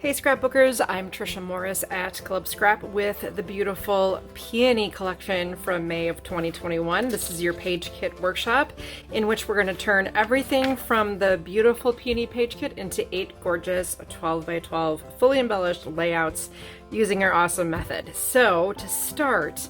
Hey scrapbookers, I'm Tricia Morris at Club Scrap with the beautiful Peony collection from May of 2021. This is your page kit workshop in which we're going to turn everything from the beautiful Peony Page Kit into 8 gorgeous 12 by 12 fully embellished layouts using our awesome method. So to start,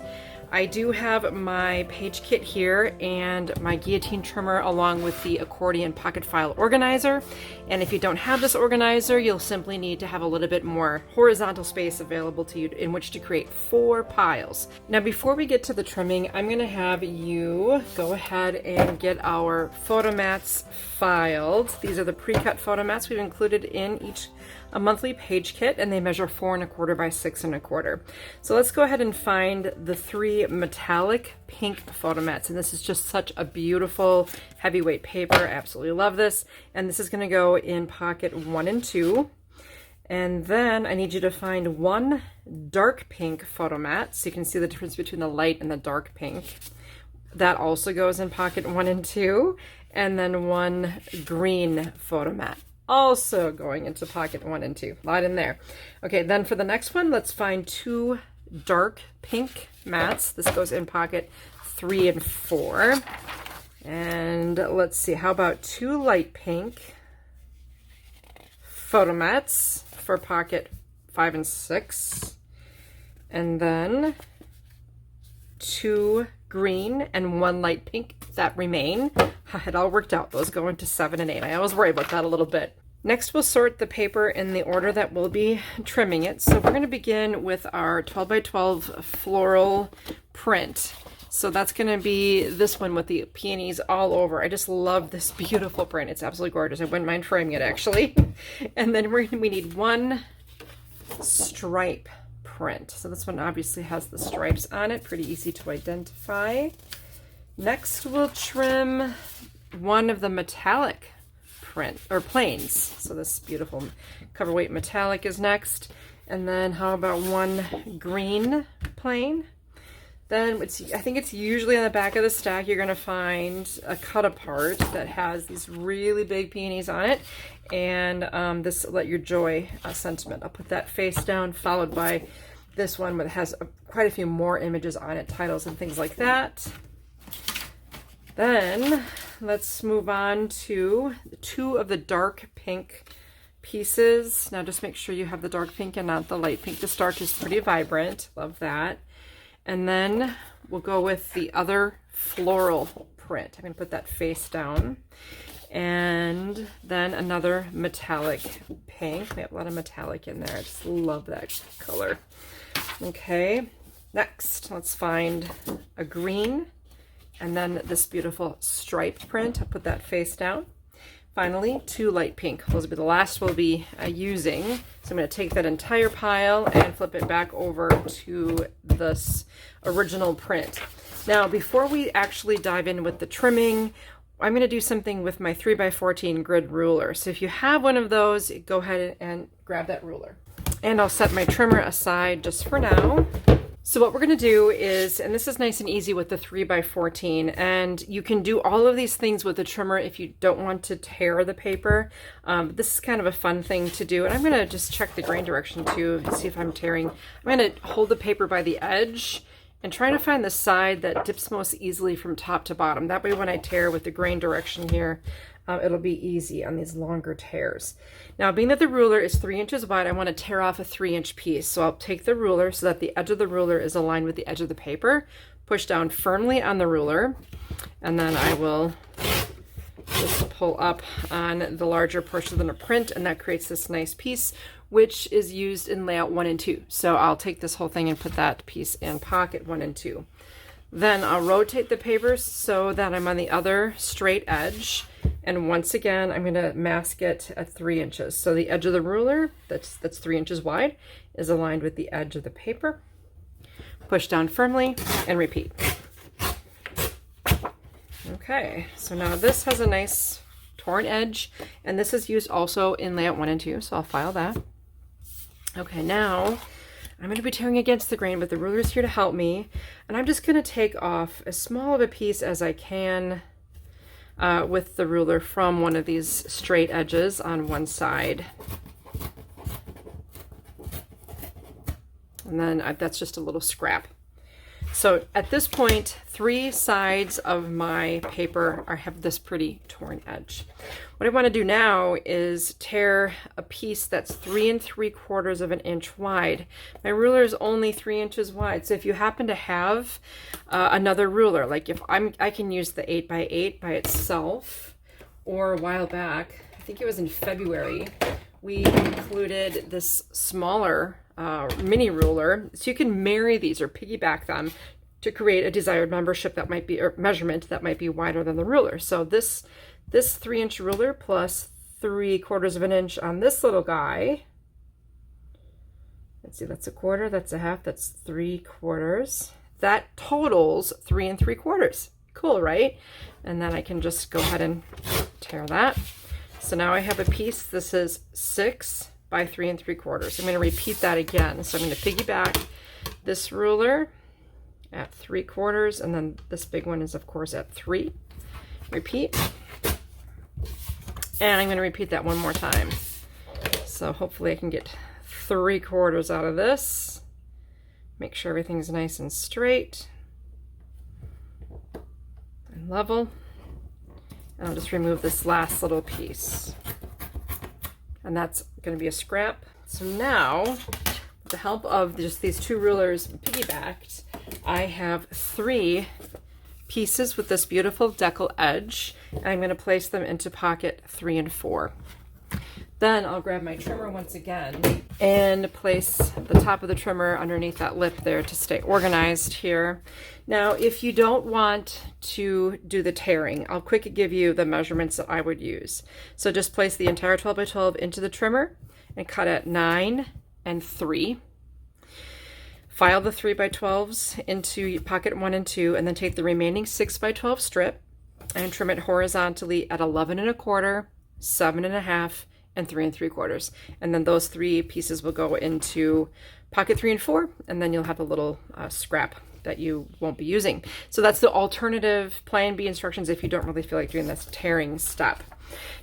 I do have my page kit here and my guillotine trimmer along with the accordion pocket file organizer. And if you don't have this organizer, you'll simply need to have a little bit more horizontal space available to you in which to create 4 piles. Now, before we get to the trimming, I'm gonna have you go ahead and get our photo mats filed. These are the pre-cut photo mats we've included in a monthly page kit, and they measure 4 1/4 by 6 1/4. So let's go ahead and find the 3 metallic pink photo mats. And this is just such a beautiful heavyweight paper. I absolutely love this. And this is going to go in pocket 1 and 2. And then I need you to find 1 dark pink photo mat, so you can see the difference between the light and the dark pink. That also goes in pocket 1 and 2. And then 1 green photo mat, also going into pocket 1 and 2. A lot in there. Okay, then for the next one, let's find 2 dark pink mats. This goes in pocket 3 and 4. And let's see, how about 2 light pink photo mats for pocket 5 and 6. And then 2 green and 1 light pink that remain. It all worked out. Those go into 7 and 8. I always worry about that a little bit. Next, we'll sort the paper in the order that we'll be trimming it. So we're going to begin with our 12 by 12 floral print. So that's going to be this one with the peonies all over. I just love this beautiful print. It's absolutely gorgeous. I wouldn't mind framing it, actually. And then we need 1 stripe print. So this one obviously has the stripes on it. Pretty easy to identify. Next, we'll trim 1 of the metallic print or planes. So this beautiful coverweight metallic is next. And then how about 1 green plane? Then I think it's usually on the back of the stack you're going to find a cut apart that has these really big peonies on it, and this Let Your Joy sentiment. I'll put that face down, followed by this one that has quite a few more images on it, titles and things like that. Then let's move on to 2 of the dark pink pieces. Now just make sure you have the dark pink and not the light pink. The starch is pretty vibrant. Love that. And then we'll go with the other floral print. I'm going to put that face down. And then another metallic pink. We have a lot of metallic in there. I just love that color. Okay, next let's find a green and then this beautiful stripe print. I'll put that face down. Finally, 2 light pink. Those will be the last we'll be using. So I'm going to take that entire pile and flip it back over to this original print. Now, before we actually dive in with the trimming, I'm going to do something with my 3x14 grid ruler. So if you have one of those, go ahead and grab that ruler. And I'll set my trimmer aside just for now. So what we're going to do is, and this is nice and easy with the 3x14, and you can do all of these things with the trimmer if you don't want to tear the paper. This is kind of a fun thing to do, and I'm going to just check the grain direction too to see if I'm tearing. I'm going to hold the paper by the edge and try to find the side that dips most easily from top to bottom. That way when I tear with the grain direction here, it'll be easy on these longer tears. Now, being that the ruler is 3 inches wide, I want to tear off a 3-inch piece. So I'll take the ruler so that the edge of the ruler is aligned with the edge of the paper, push down firmly on the ruler, and then I will just pull up on the larger portion of the print, and that creates this nice piece, which is used in layout 1 and 2. So I'll take this whole thing and put that piece in pocket 1 and 2. Then I'll rotate the paper so that I'm on the other straight edge. And once again, I'm going to mask it at 3 inches. So the edge of the ruler, that's 3 inches wide, is aligned with the edge of the paper. Push down firmly and repeat. Okay, so now this has a nice torn edge, and this is used also in layout 1 and 2, so I'll file that. Okay, now I'm going to be tearing against the grain, but the ruler is here to help me. And I'm just going to take off as small of a piece as I can with the ruler from one of these straight edges on one side. And then that's just a little scrap. So at this point, 3 sides of my paper have this pretty torn edge. What I want to do now is tear a piece that's 3 3/4 of an inch wide. My ruler is only 3 inches wide, so if you happen to have another ruler, like if I can use the 8x8 by itself, or a while back, I think it was in February, we included this smaller mini ruler, so you can marry these or piggyback them to create a desired membership that might be, or measurement that might be wider than the ruler. So this 3-inch ruler plus 3/4 of an inch on this little guy. Let's see, that's a quarter, that's a half, that's 3/4. That totals 3 3/4. Cool, right? And then I can just go ahead and tear that. So now I have a piece. This is 6 by 3 3/4. I'm going to repeat that again. So I'm going to piggyback this ruler at 3/4, and then this big one is of course at 3. Repeat. And I'm going to repeat that one more time. So hopefully I can get 3/4 out of this. Make sure everything's nice and straight and level. And I'll just remove this last little piece. And that's going to be a scrap. So now, with the help of just these 2 rulers piggybacked, I have 3 pieces with this beautiful decal edge, and I'm going to place them into pocket 3 and 4. Then I'll grab my trimmer once again and place the top of the trimmer underneath that lip there to stay organized here. Now, if you don't want to do the tearing, I'll quick give you the measurements that I would use. So just place the entire 12 by 12 into the trimmer and cut at 9 and 3. File the 3 by 12s into pocket 1 and 2, and then take the remaining 6 by 12 strip and trim it horizontally at 11 1/4, 7 1/2, and 3 3/4. And then those 3 pieces will go into pocket 3 and 4, and then you'll have a little scrap that you won't be using. So that's the alternative plan B instructions if you don't really feel like doing this tearing step.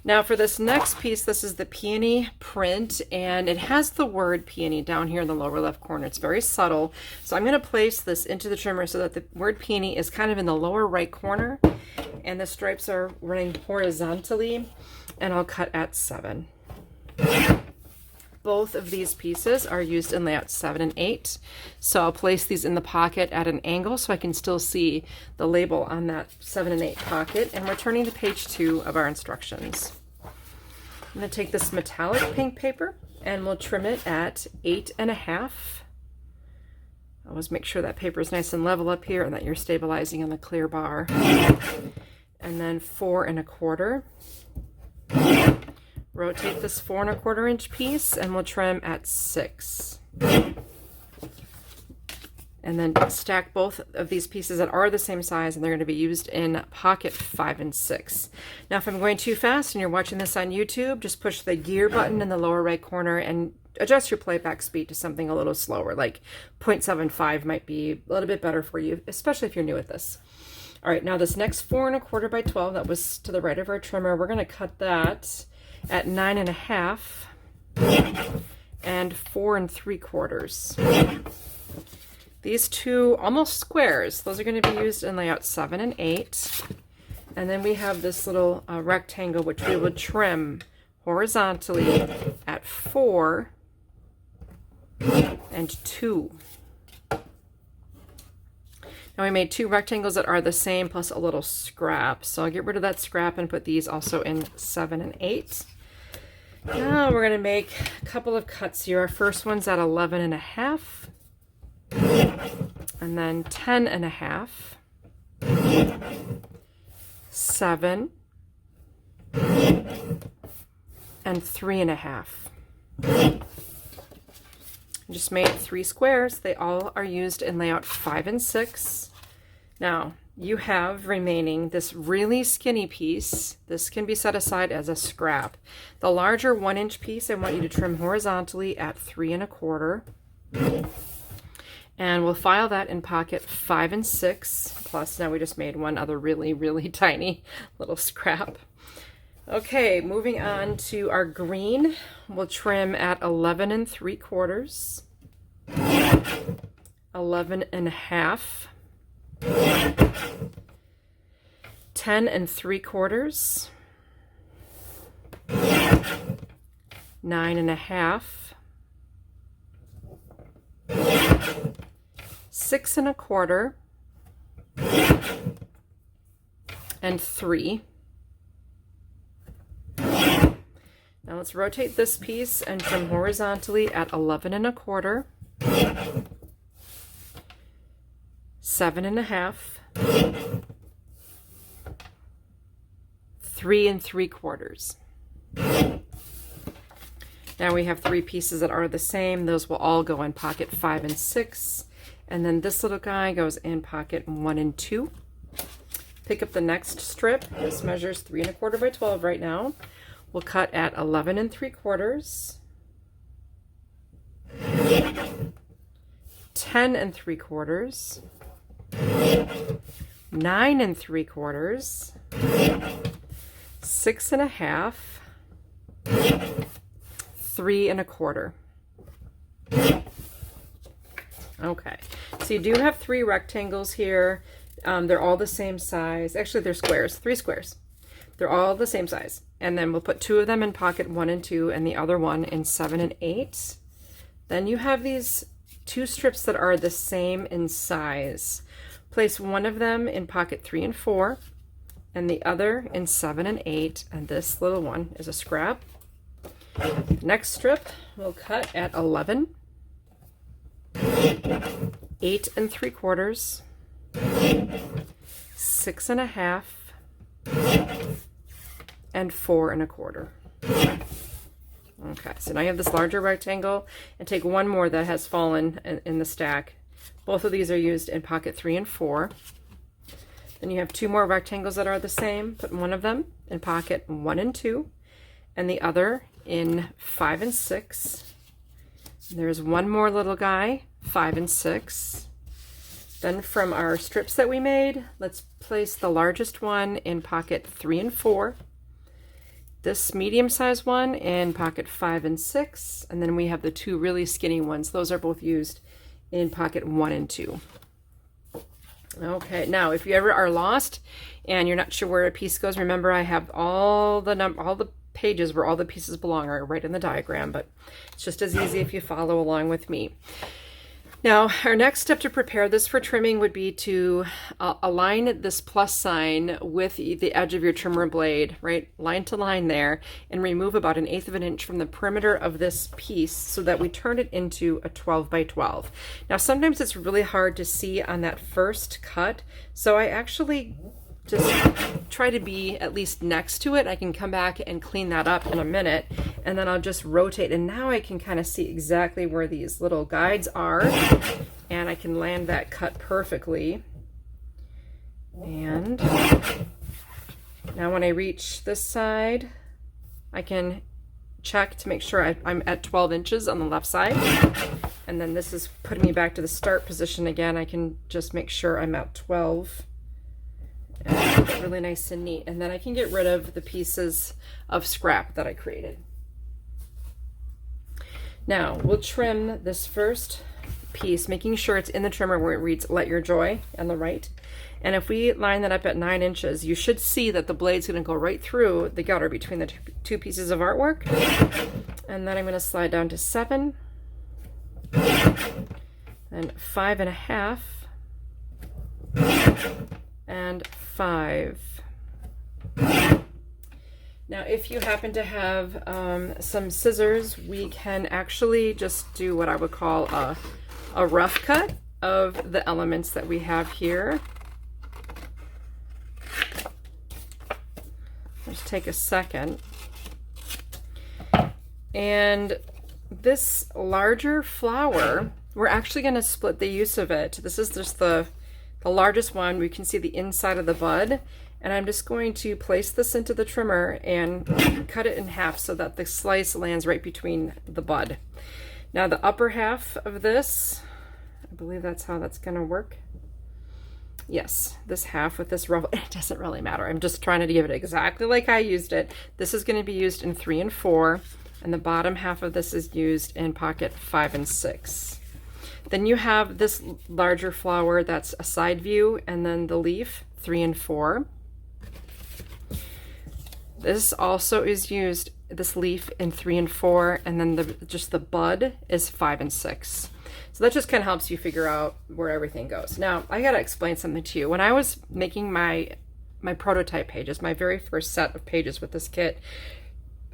Now for this next piece, this is the peony print, and it has the word peony down here in the lower left corner. It's very subtle. So I'm going to place this into the trimmer so that the word peony is kind of in the lower right corner, and the stripes are running horizontally, and I'll cut at 7. Both of these pieces are used in layout 7 and 8. So I'll place these in the pocket at an angle so I can still see the label on that 7 and 8 pocket. And we're turning to page 2 of our instructions. I'm going to take this metallic pink paper and we'll trim it at 8 1/2. Always make sure that paper is nice and level up here and that you're stabilizing on the clear bar. And then 4 1/4. Rotate this 4 1/4 inch piece and we'll trim at 6. And then stack both of these pieces that are the same size, and they're going to be used in pocket 5 and 6. Now if I'm going too fast and you're watching this on YouTube, just push the gear button in the lower right corner and adjust your playback speed to something a little slower, like 0.75 might be a little bit better for you, especially if you're new at this. All right, now this next 4 1/4 by 12 that was to the right of our trimmer, we're going to cut that at 9 1/2 and 4 3/4. These 2 almost squares, those are going to be used in layout 7 and 8. And then we have this little rectangle which we will trim horizontally at 4 and 2. Now we made 2 rectangles that are the same plus a little scrap. So I'll get rid of that scrap and put these also in 7 and 8. Now we're going to make a couple of cuts here. Our first one's at 11 1/2. And then 10 1/2. 7. And 3 1/2. Just made 3 squares. They all are used in layout 5 and 6. Now you have remaining this really skinny piece. This can be set aside as a scrap. The larger 1 inch piece I want you to trim horizontally at 3 1/4. And we'll file that in pocket 5 and 6. Plus now we just made one other really tiny little scrap. Okay, moving on to our green. We'll trim at 11 3/4. 11.5, 10 3/4, 9.5, 6 1/4, and 3. Now let's rotate this piece and trim horizontally at 11 1/4, 7.5, 3 3/4. Now we have 3 pieces that are the same. Those will all go in pocket 5 and 6. And then this little guy goes in pocket 1 and 2. Pick up the next strip. This measures 3 1/4 by 12 right now. We'll cut at 11 3/4, 10 3/4, 9 3/4, 6.5, 3 1/4. Okay, so you do have 3 rectangles here. They're all the same size. Actually, they're squares, 3 squares. They're all the same size. And then we'll put 2 of them in pocket 1 and 2 and the other one in 7 and 8. Then you have these 2 strips that are the same in size. Place one of them in pocket 3 and 4 and the other in 7 and 8. And this little one is a scrap. Next strip we'll cut at 11, 8 3/4, 6.5, and 4 1/4. Okay, so now you have this larger rectangle, and take one more that has fallen in the stack. Both of these are used in pocket 3 and 4. Then you have 2 more rectangles that are the same. Put one of them in pocket 1 and 2, and the other in 5 and 6. There's one more little guy, 5 and 6. Then from our strips that we made, let's place the largest one in pocket 3 and 4. This medium-sized one in pocket 5 and 6. And then we have the 2 really skinny ones. Those are both used in pocket 1 and 2. Okay, now if you ever are lost and you're not sure where a piece goes, remember I have all the pages where all the pieces belong are right in the diagram, but it's just as easy if you follow along with me. Now, our next step to prepare this for trimming would be to align this plus sign with the edge of your trimmer blade, right? Line to line there, and remove about 1/8 of an inch from the perimeter of this piece so that we turn it into a 12 by 12. Now, sometimes it's really hard to see on that first cut, so I actually just try to be at least next to it. I can come back and clean that up in a minute, and then I'll just rotate, and now I can kind of see exactly where these little guides are, and I can land that cut perfectly. And now when I reach this side, I can check to make sure I'm at 12 inches on the left side, and then this is putting me back to the start position again. I can just make sure I'm at 12. And really nice and neat, and then I can get rid of the pieces of scrap that I created. Now we'll trim this first piece, making sure it's in the trimmer where it reads "Let Your Joy" on the right. And if we line that up at 9 inches, you should see that the blade's going to go right through the gutter between the 2 pieces of artwork. And then I'm going to slide down to 7 and 5.5 and 5. Now, if you happen to have some scissors, we can actually just do what I would call a rough cut of the elements that we have here. Just take a second. And this larger flower, we're actually going to split the use of it. This is just the largest one. We can see the inside of the bud, and I'm just going to place this into the trimmer and cut it in half so that the slice lands right between the bud. Now the upper half of this, I believe that's how that's going to work. Yes, this half with this ruffle, it doesn't really matter. I'm just trying to give it exactly like I used it. This is going to be used in 3 and 4, and the bottom half of this is used in pocket 5 and 6. Then you have this larger flower that's a side view, and then the leaf, 3 and 4. This also is used, this leaf, in 3 and 4, and then just the bud is 5 and 6. So that just kind of helps you figure out where everything goes. Now, I gotta explain something to you. When I was making my prototype pages, my very first set of pages with this kit,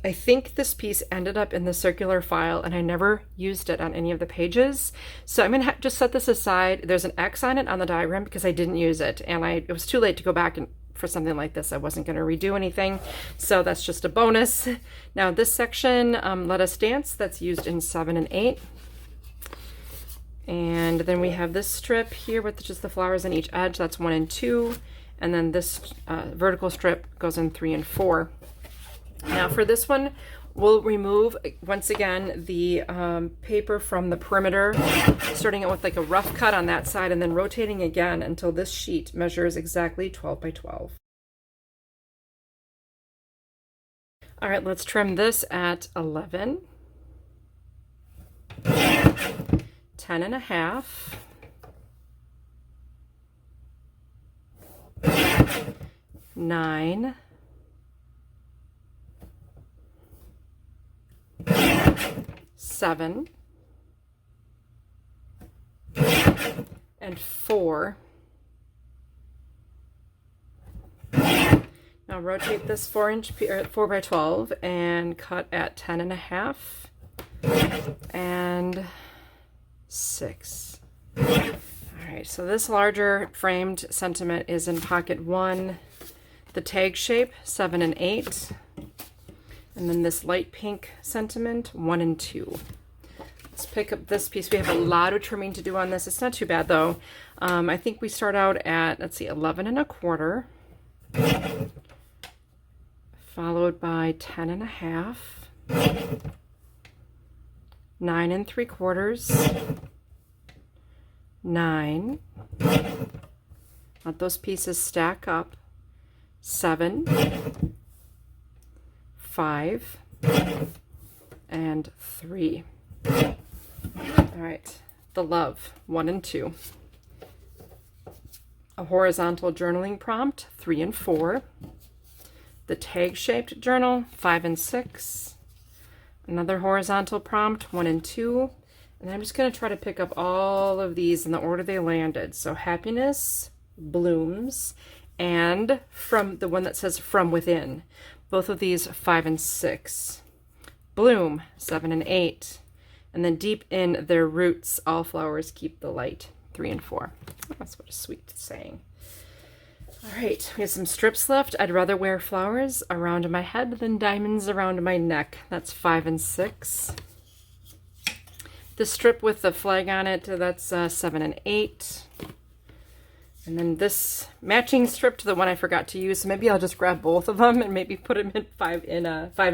I think this piece ended up in the circular file and I never used it on any of the pages. So I'm gonna just set this aside. There's an X on it on the diagram because I didn't use it, and it was too late to go back and for something like this. I wasn't gonna redo anything. So that's just a bonus. Now this section, Let Us Dance, that's used in 7 and 8. And then we have this strip here with just the flowers on each edge, that's 1 and 2. And then this vertical strip goes in 3 and 4. Now for this one, we'll remove, once again, the paper from the perimeter, starting out with like a rough cut on that side and then rotating again until this sheet measures exactly 12 by 12. All right, let's trim this at 11, 10 and a half, 9, 7, and 4. Now rotate this 4 by 12 and cut at 10 and a half and 6. All right, so this larger framed sentiment is in pocket 1, the tag shape 7 and 8, and then this light pink sentiment 1 and 2. Let's pick up this piece. We have a lot of trimming to do on this. It's not too bad though. I think we start out at, let's see, 11 and a quarter, followed by 10 and a half, 9 and 3/4, 9. Let those pieces stack up. 7, 5, and 3. All right, the love, 1 and 2. A horizontal journaling prompt, 3 and 4. The tag-shaped journal, 5 and 6. Another horizontal prompt, 1 and 2. And I'm just going to try to pick up all of these in the order they landed. So happiness, blooms, and from the one that says from within. Both of these, 5 and 6. Bloom, 7 and 8. And then deep in their roots, all flowers keep the light, 3 and 4. That's what a sweet saying. All right, we have some strips left. I'd rather wear flowers around my head than diamonds around my neck. That's 5 and 6. The strip with the flag on it, that's 7 and 8. And then this matching strip to the one I forgot to use, so maybe I'll just grab both of them and maybe put them in 5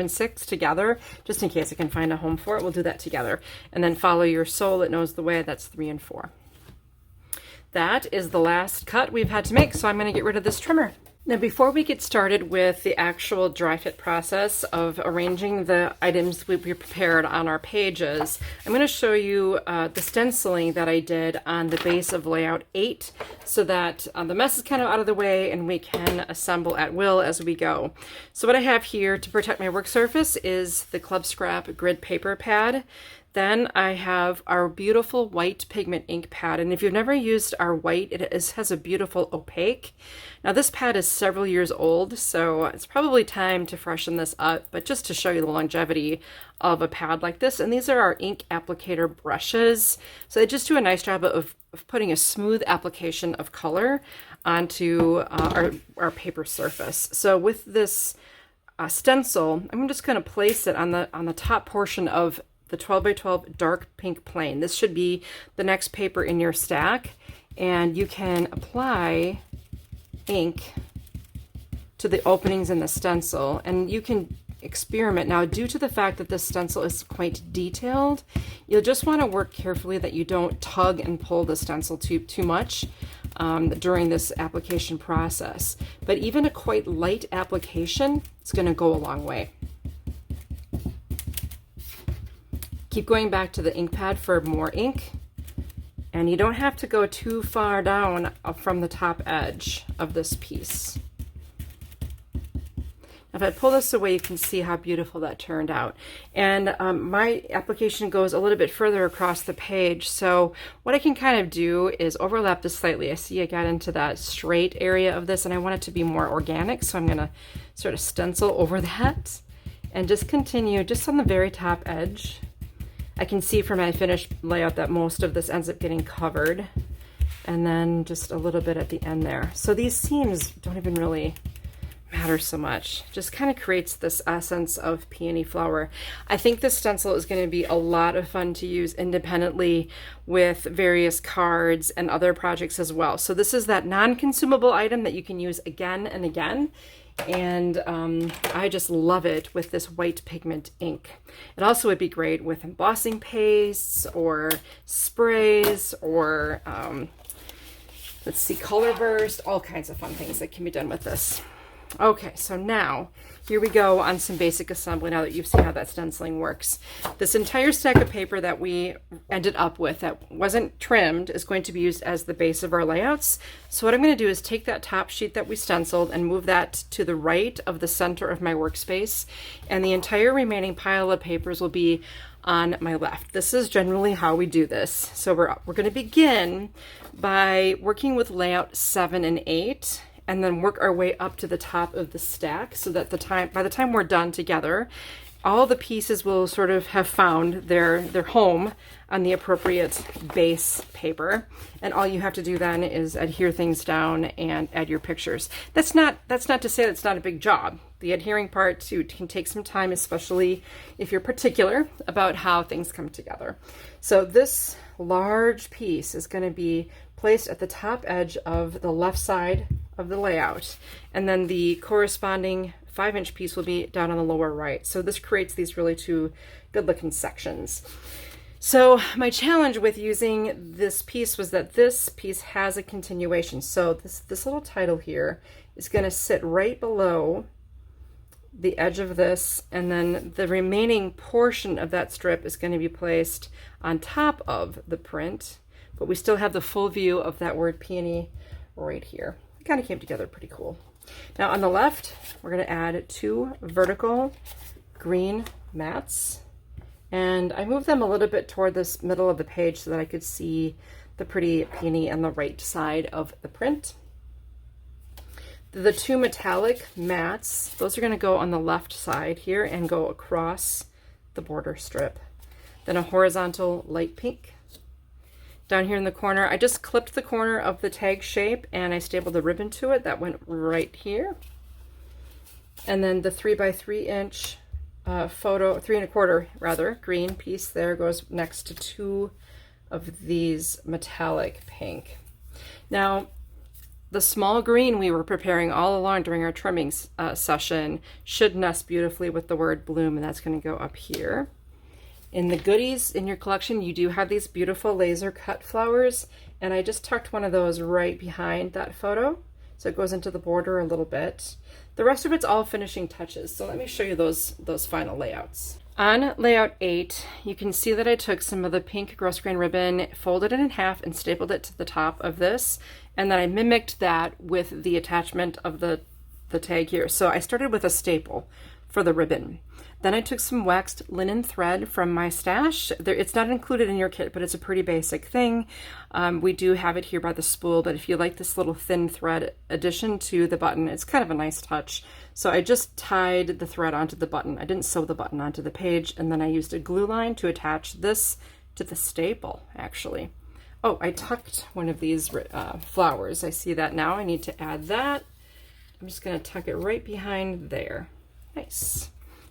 and 6 together, just in case I can find a home for it. We'll do that together. And then follow your soul, it knows the way, that's 3 and 4. That is the last cut we've had to make, so I'm going to get rid of this trimmer. Now before we get started with the actual dry fit process of arranging the items we prepared on our pages, I'm going to show you the stenciling that I did on the base of layout 8 so that the mess is kind of out of the way and we can assemble at will as we go. So what I have here to protect my work surface is the Club Scrap Grid Paper Pad. Then I have our beautiful white Pigment Ink Pad, and if you've never used our white, it has a beautiful opaque. Now this pad is several years old, so it's probably time to freshen this up, but just to show you the longevity of a pad like this. And these are our ink applicator brushes, so they just do a nice job of putting a smooth application of color onto our paper surface. So with this stencil, I'm just going to place it on the top portion of the 12 by 12 dark pink plane. This should be the next paper in your stack, and you can apply ink to the openings in the stencil, and you can experiment. Now, due to the fact that this stencil is quite detailed, you'll just want to work carefully that you don't tug and pull the stencil too much during this application process. But even a quite light application is going to go a long way. Keep going back to the ink pad for more ink. And you don't have to go too far down from the top edge of this piece. If I pull this away, you can see how beautiful that turned out. And my application goes a little bit further across the page. So what I can kind of do is overlap this slightly. I see I got into that straight area of this and I want it to be more organic. So I'm gonna sort of stencil over that and just continue just on the very top edge. I can see from my finished layout that most of this ends up getting covered. And then just a little bit at the end there. So these seams don't even really matter so much. Just kind of creates this essence of peony flower. I think this stencil is going to be a lot of fun to use independently with various cards and other projects as well. So this is that non-consumable item that you can use again and again. And I just love it with this white pigment ink. It also would be great with embossing pastes or sprays or let's see, color burst, all kinds of fun things that can be done with this. Okay, so now here we go on some basic assembly now that you've seen how that stenciling works. This entire stack of paper that we ended up with that wasn't trimmed is going to be used as the base of our layouts. So what I'm going to do is take that top sheet that we stenciled and move that to the right of the center of my workspace, and the entire remaining pile of papers will be on my left. This is generally how we do this. So we're going to begin by working with layout 7 and 8. And then work our way up to the top of the stack so that by the time we're done together, all the pieces will sort of have found their home on the appropriate base paper. And all you have to do then is adhere things down and add your pictures. That's not to say that's not a big job. The adhering part can take some time, especially if you're particular about how things come together. So this large piece is going to be placed at the top edge of the left side of the layout, and then the corresponding 5-inch piece will be down on the lower right. So this creates these really two good looking sections. So my challenge with using this piece was that this piece has a continuation. So this little title here is going to sit right below the edge of this, and then the remaining portion of that strip is going to be placed on top of the print, but we still have the full view of that word peony right here. It kind of came together pretty cool. Now on the left, we're going to add 2 vertical green mats, and I moved them a little bit toward this middle of the page so that I could see the pretty peony on the right side of the print. The 2 metallic mats, those are going to go on the left side here and go across the border strip. Then a horizontal light pink. Down here in the corner, I just clipped the corner of the tag shape and I stapled the ribbon to it. That went right here. And then the 3x3 inch photo, 3 1/4 rather, green piece there goes next to 2 of these metallic pink. Now, the small green we were preparing all along during our trimming session should nest beautifully with the word bloom, and that's going to go up here. In the goodies in your collection, you do have these beautiful laser cut flowers, and I just tucked one of those right behind that photo, so it goes into the border a little bit. The rest of it's all finishing touches, so let me show you those final layouts. On layout 8, you can see that I took some of the pink gross grain ribbon, folded it in half, and stapled it to the top of this, and then I mimicked that with the attachment of the tag here. So I started with a staple for the ribbon. Then I took some waxed linen thread from my stash. It's not included in your kit, but it's a pretty basic thing. We do have it here by the spool, but if you like this little thin thread addition to the button, it's kind of a nice touch. So I just tied the thread onto the button. I didn't sew the button onto the page, and then I used a glue line to attach this to the staple, actually. Oh, I tucked one of these flowers. I see that now. I need to add that. I'm just going to tuck it right behind there. Nice.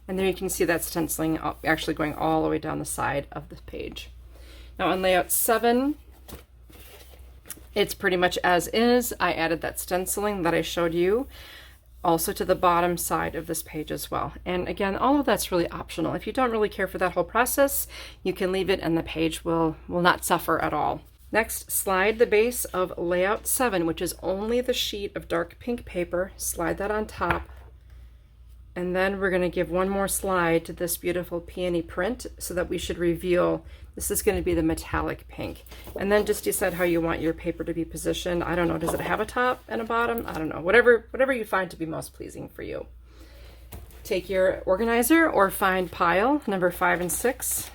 And there you can see that stenciling actually going all the way down the side of the page. Now on layout 7, it's pretty much as is. I added that stenciling that I showed you also to the bottom side of this page as well. And again, all of that's really optional. If you don't really care for that whole process, you can leave it and the page will not suffer at all. Next, slide the base of layout 7, which is only the sheet of dark pink paper. Slide that on top. And then we're going to give one more slide to this beautiful peony print so that we should reveal this is going to be the metallic pink. And then just decide how you want your paper to be positioned. I don't know, does it have a top and a bottom? I don't know, whatever you find to be most pleasing for you. Take your organizer or find pile number 5 and 6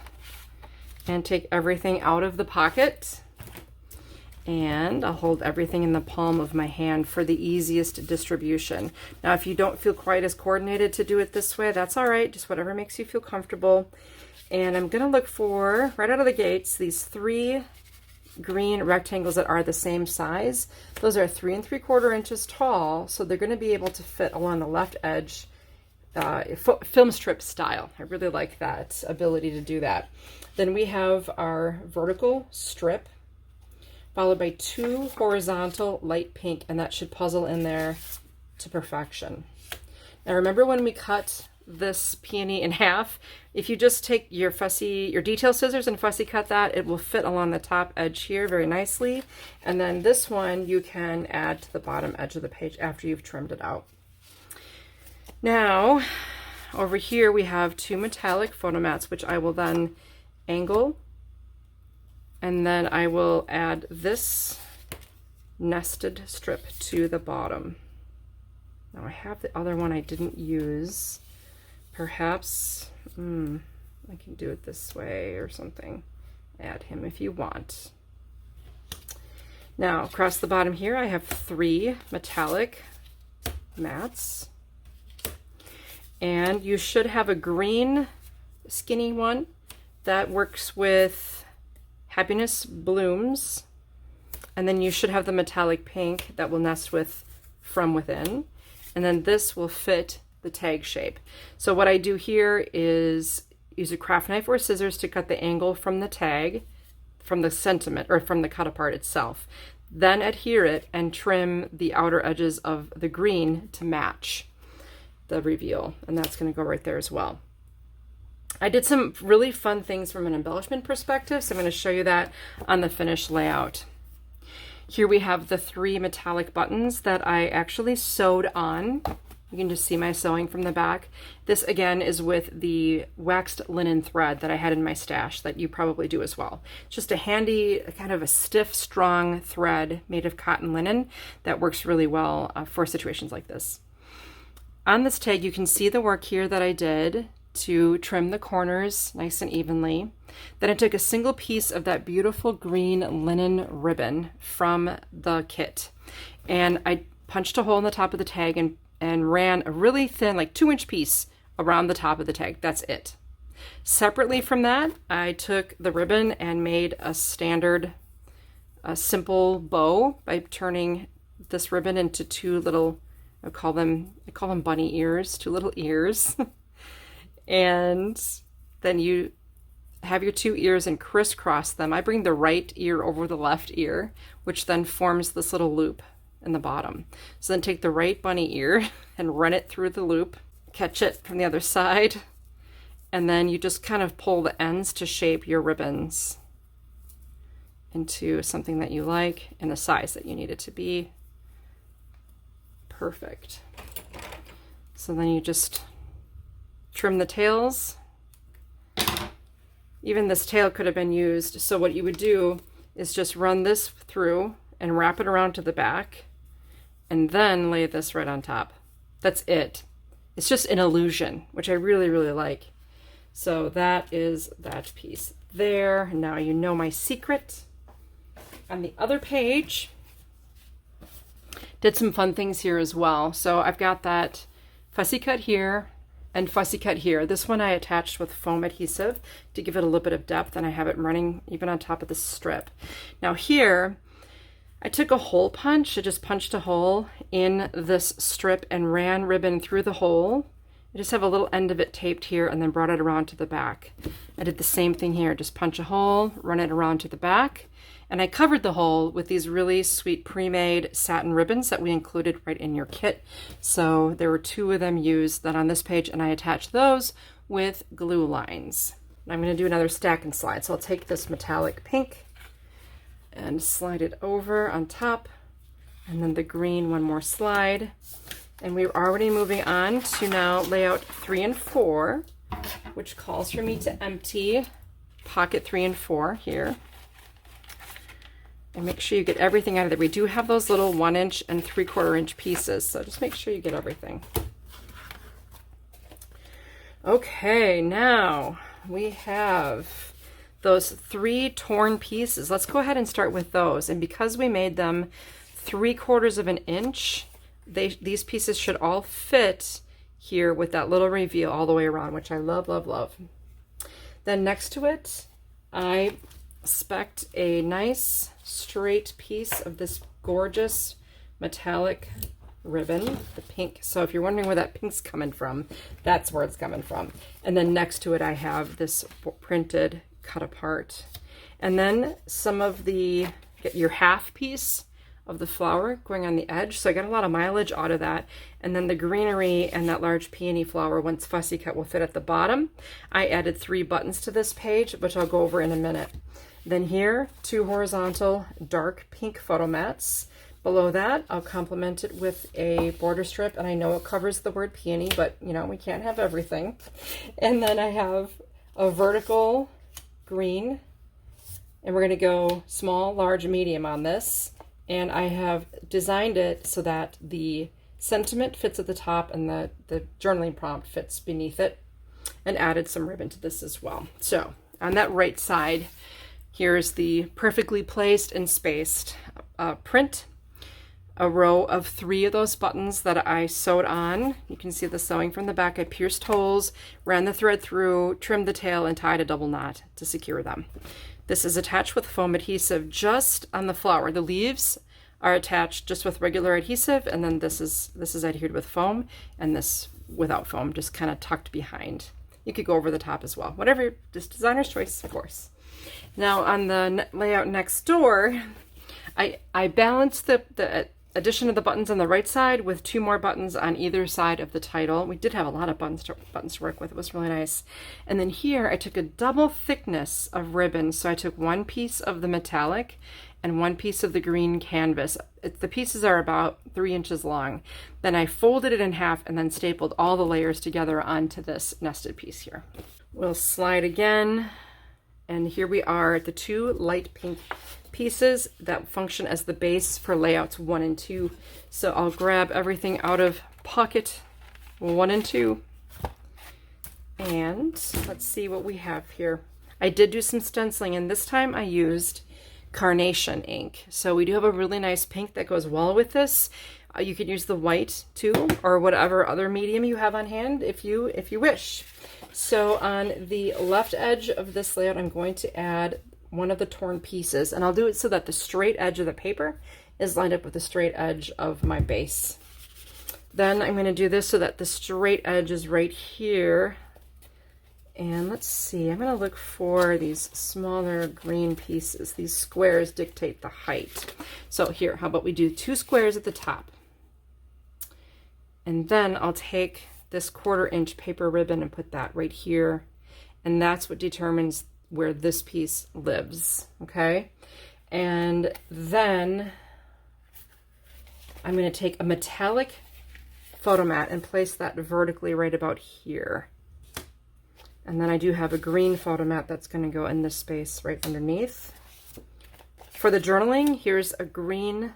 and take everything out of the pocket. And I'll hold everything in the palm of my hand for the easiest distribution. Now, if you don't feel quite as coordinated to do it this way, that's all right. Just whatever makes you feel comfortable. And I'm going to look for, right out of the gates, these 3 green rectangles that are the same size. Those are 3 3/4 inches tall, so they're going to be able to fit along the left edge, film strip style. I really like that ability to do that. Then we have our vertical strip, followed by 2 horizontal light pink, and that should puzzle in there to perfection. Now remember when we cut this peony in half, if you just take your detail scissors and fussy cut that, it will fit along the top edge here very nicely. And then this one you can add to the bottom edge of the page after you've trimmed it out. Now, over here we have 2 metallic photo mats, which I will then angle. And then I will add this nested strip to the bottom. Now I have the other one I didn't use. Perhaps, I can do it this way or something. Add him if you want. Now across the bottom here I have 3 metallic mats. And you should have a green skinny one that works with Happiness Blooms, and then you should have the metallic pink that will nest with From Within, and then this will fit the tag shape. So what I do here is use a craft knife or scissors to cut the angle from the tag, from the sentiment, or from the cut apart itself. Then adhere it and trim the outer edges of the green to match the reveal, and that's going to go right there as well. I did some really fun things from an embellishment perspective, so I'm going to show you that on the finished layout. Here we have the 3 metallic buttons that I actually sewed on. You can just see my sewing from the back. This again is with the waxed linen thread that I had in my stash that you probably do as well. It's just a handy, kind of a stiff, strong thread made of cotton linen that works really well for situations like this. On this tag, you can see the work here that I did to trim the corners nice and evenly. Then I took a single piece of that beautiful green linen ribbon from the kit, and I punched a hole in the top of the tag and ran a really thin, like 2-inch piece around the top of the tag. That's it. Separately from that, I took the ribbon and made a standard, simple bow by turning this ribbon into 2 little, I call them bunny ears, 2 little ears. And then you have your 2 ears and crisscross them. I bring the right ear over the left ear, which then forms this little loop in the bottom. So then take the right bunny ear and run it through the loop, catch it from the other side, and then you just kind of pull the ends to shape your ribbons into something that you like and the size that you need it to be. Perfect. So then you just trim the tails. Even this tail could have been used. So what you would do is just run this through and wrap it around to the back and then lay this right on top. That's it. It's just an illusion, which I really, really like. So that is that piece there. Now you know my secret. On the other page, did some fun things here as well. So I've got that fussy cut here and fussy cut here. This one I attached with foam adhesive to give it a little bit of depth, and I have it running even on top of the strip. Now here, I took a hole punch. I just punched a hole in this strip and ran ribbon through the hole. I just have a little end of it taped here and then brought it around to the back. I did the same thing here. Just punch a hole, run it around to the back, and I covered the hole with these really sweet pre-made satin ribbons that we included right in your kit. So there were 2 of them used then on this page, and I attached those with glue lines. I'm going to do another stack and slide. So I'll take this metallic pink and slide it over on top, and then the green, one more slide, And we're already moving on to now layout 3 and 4, which calls for me to empty pocket 3 and 4 here. And make sure you get everything out of there. We do have those little 1 inch and 3/4 inch pieces, so just make sure you get everything. Okay, now we have those 3 torn pieces. Let's go ahead and start with those. And because we made them 3/4 of an inch, these pieces should all fit here with that little reveal all the way around, which I love, love, love. Then next to it, I spec'd a nice straight piece of this gorgeous metallic ribbon, the pink. So if you're wondering where that pink's coming from, that's where it's coming from. And then next to it, I have this printed cut apart. And then some of get your half piece of the flower going on the edge. So I got a lot of mileage out of that. And then the greenery and that large peony flower, once fussy cut, will fit at the bottom. I added 3 buttons to this page, which I'll go over in a minute. Then here, 2 horizontal dark pink photo mats. Below that, I'll complement it with a border strip, and I know it covers the word peony, but you know, we can't have everything. And then I have a vertical green, and we're gonna go small, large, medium on this. And I have designed it so that the sentiment fits at the top and the journaling prompt fits beneath it, and added some ribbon to this as well. So on that right side, here's the perfectly placed and spaced print. A row of 3 of those buttons that I sewed on. You can see the sewing from the back. I pierced holes, ran the thread through, trimmed the tail, and tied a double knot to secure them. This is attached with foam adhesive just on the flower. The leaves are attached just with regular adhesive, and then this is adhered with foam, and this without foam, just kind of tucked behind. You could go over the top as well. Whatever, just designer's choice, of course. Now on the layout next door, I balanced the addition of the buttons on the right side with 2 more buttons on either side of the title. We did have a lot of buttons to work with. It was really nice. And then here I took a double thickness of ribbon. So I took 1 piece of the metallic and 1 piece of the green canvas. The pieces are about 3 inches long. Then I folded it in half and then stapled all the layers together onto this nested piece here. We'll slide again. And here we are at the 2 light pink pieces that function as the base for layouts 1 and 2. So I'll grab everything out of pocket 1 and 2. And let's see what we have here. I did do some stenciling, and this time I used carnation ink. So we do have a really nice pink that goes well with this. You could use the white too, or whatever other medium you have on hand if you wish. So on the left edge of this layout, I'm going to add 1 of the torn pieces, and I'll do it so that the straight edge of the paper is lined up with the straight edge of my base. Then I'm going to do this so that the straight edge is right here. And let's see, I'm going to look for these smaller green pieces. These squares dictate the height. So here, how about we do 2 squares at the top? And then I'll take this 1/4 inch paper ribbon and put that right here. And that's what determines where this piece lives, okay? And then I'm going to take a metallic photo mat and place that vertically right about here. And then I do have a green photo mat that's going to go in this space right underneath. For the journaling, here's a green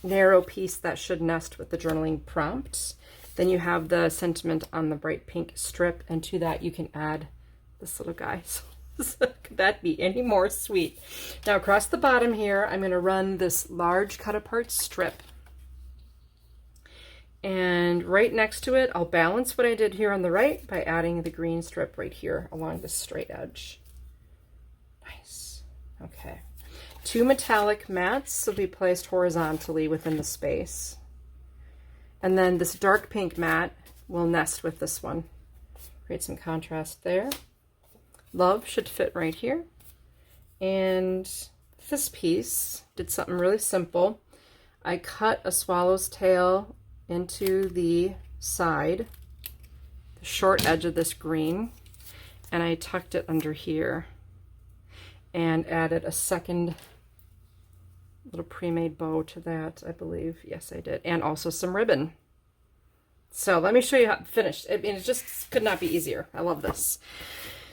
narrow piece that should nest with the journaling prompt. Then you have the sentiment on the bright pink strip, and to that you can add this little guy. Could that be any more sweet? Now across the bottom here, I'm going to run this large cut apart strip. And right next to it, I'll balance what I did here on the right by adding the green strip right here along the straight edge. Nice. Okay. 2 metallic mats will be placed horizontally within the space. And then this dark pink mat will nest with this one. Create some contrast there. Love should fit right here. And this piece did something really simple. I cut a swallow's tail into the side, the short edge of this green, and I tucked it under here and added a second little pre-made bow to that, I believe. Yes, I did. And also some ribbon. So let me show you how it finished. I mean, it just could not be easier. I love this.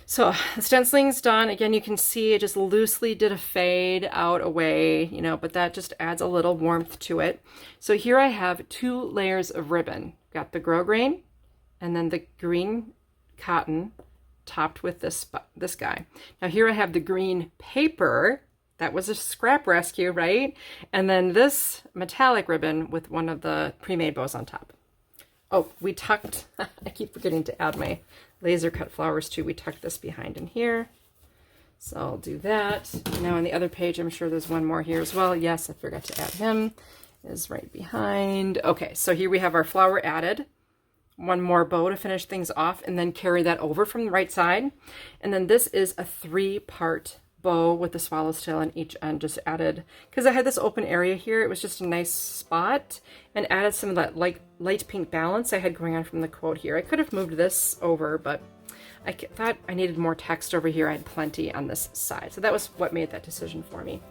So the stenciling's done. Again, you can see it just loosely did a fade out away, you know, but that just adds a little warmth to it. So here I have 2 layers of ribbon. Got the grosgrain and then the green cotton topped with this guy. Now here I have the green paper. That was a scrap rescue, right? And then this metallic ribbon with one of the pre-made bows on top. Oh, we tucked, I keep forgetting to add my laser cut flowers too. We tucked this behind in here. So I'll do that. Now on the other page, I'm sure there's one more here as well. Yes, I forgot to add him. Is right behind. Okay, so here we have our flower added. One more bow to finish things off and then carry that over from the right side. And then this is a 3-part bow with the swallow's tail on each end, just added, because I had this open area here, it was just a nice spot, and added some of that light pink balance I had going on from the quote here. I could have moved this over, but I thought I needed more text over here. I had plenty on this side. So that was what made that decision for me.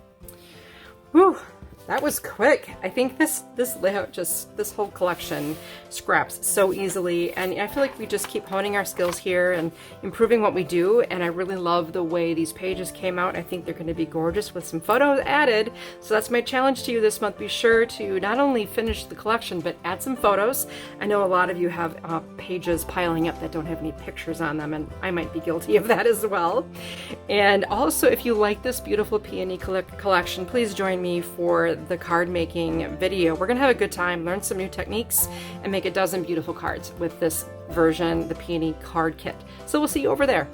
Whew, that was quick. I think this layout, this whole collection scraps so easily, and I feel like we just keep honing our skills here and improving what we do, and I really love the way these pages came out. I think they're going to be gorgeous with some photos added, so that's my challenge to you this month. Be sure to not only finish the collection, but add some photos. I know a lot of you have pages piling up that don't have any pictures on them, and I might be guilty of that as well. And also, if you like this beautiful peony collection, please join me for the card making video. We're gonna have a good time, learn some new techniques, and make a dozen beautiful cards with this version, the Peony Card Kit. So we'll see you over there.